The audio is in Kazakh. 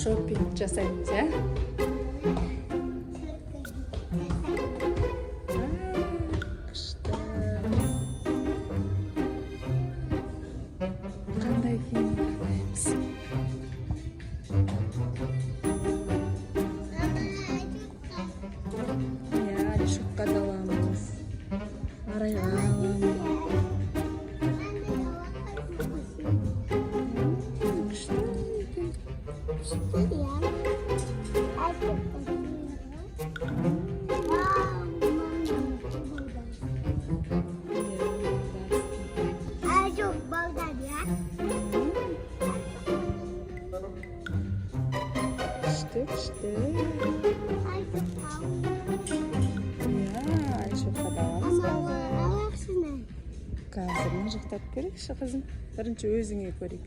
шопинг жасаймыз, ә? Қандай киім қараймыз? Иә, шопқа да аламыз. Арайға аламыз. İşte. Ya, Ayşoqqa da alamыз. Қазір мына жақтап көрейікші, қызым. Бірінші өзіңе көрейік.